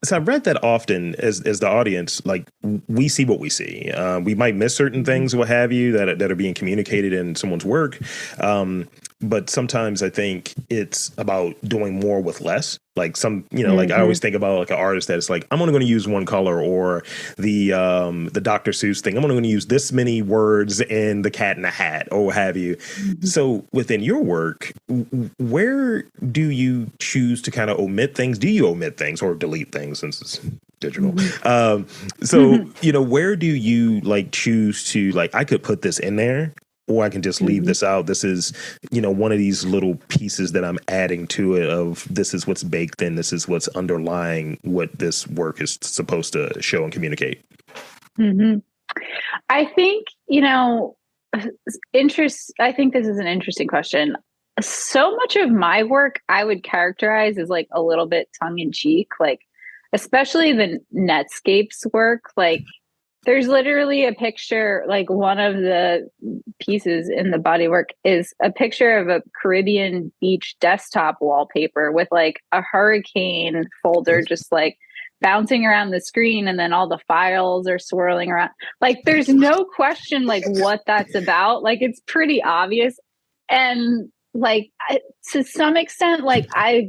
So I've read that often as the audience, like we see what we see. We might miss certain things, what have you, that are being communicated in someone's work. But sometimes I think it's about doing more with less. Like like I always Hmm. think about like an artist that's like, I'm only going to use one color, or the Dr. Seuss thing. I'm only going to use this many words in the Cat in the Hat, or what have you. So within your work, where do you choose to kind of omit things? Do you omit things or delete things since it's digital? Hmm. Um, so, where do you like choose to like, I could put this in there or I can just leave Hmm. this out. This is, one of these little pieces that I'm adding to it of this is what's baked in. This is what's underlying what this work is supposed to show and communicate. Hmm. I think, I think this is an interesting question. So much of my work I would characterize as like a little bit tongue in cheek, like especially the Netscapes work. Like there's literally a picture, like one of the pieces in the bodywork is a picture of a Caribbean beach desktop wallpaper with like a hurricane folder just like bouncing around the screen, and then all the files are swirling around. Like there's no question like what that's about. Like it's pretty obvious. And like to some extent, like I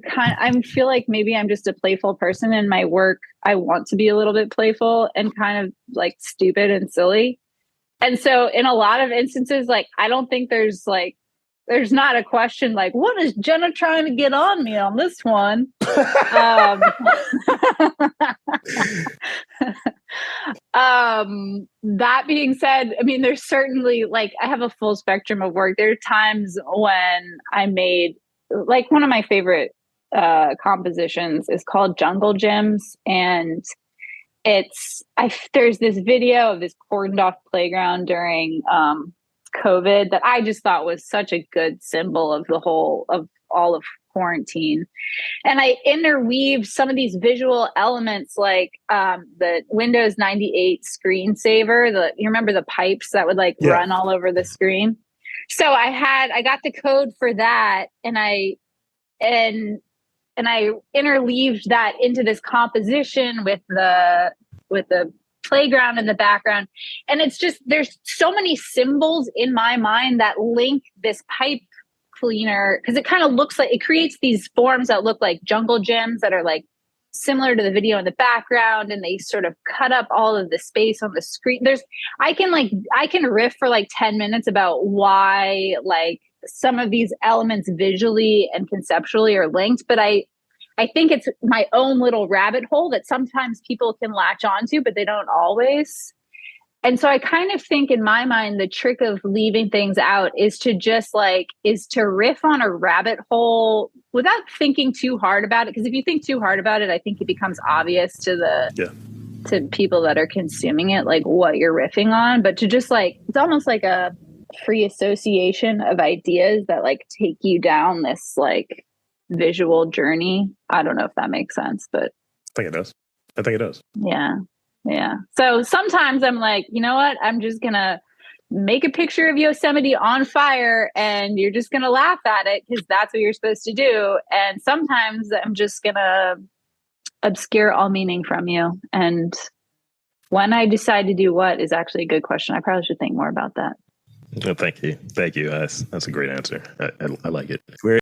feel like maybe I'm just a playful person in my work. I want to be a little bit playful and kind of like stupid and silly. And so in a lot of instances, like I don't think there's not a question like, what is Jenna trying to get on me on this one? Um, that being said, I mean, there's certainly like I have a full spectrum of work. There are times when I made like one of my favorite compositions is called Jungle Gyms, and there's this video of this cordoned off playground during COVID that I just thought was such a good symbol of the whole of all of quarantine. And I interweave some of these visual elements like the Windows 98 screensaver. You remember the pipes that would like Yeah. run all over the screen? So I got the code for that, and and I interleaved that into this composition with the playground in the background. And it's just there's so many symbols in my mind that link this pipe cleaner because it kind of looks like it creates these forms that look like jungle gyms that are like similar to the video in the background, and they sort of cut up all of the space on the screen. I can riff for like 10 minutes about why like some of these elements visually and conceptually are linked, but I think it's my own little rabbit hole that sometimes people can latch onto, but they don't always. And so I kind of think in my mind, the trick of leaving things out is to riff on a rabbit hole without thinking too hard about it. Because if you think too hard about it, I think it becomes obvious Yeah. to people that are consuming it, like what you're riffing on. But to just like, it's almost like a free association of ideas that like take you down this like visual journey. I don't know if that makes sense, but I think it does. I think it does. yeah. Yeah. So sometimes I'm like, you know what? I'm just going to make a picture of Yosemite on fire and you're just going to laugh at it because that's what you're supposed to do. And sometimes I'm just going to obscure all meaning from you. And when I decide to do what is actually a good question. I probably should think more about that. Well, thank you. Thank you. That's a great answer. I like it.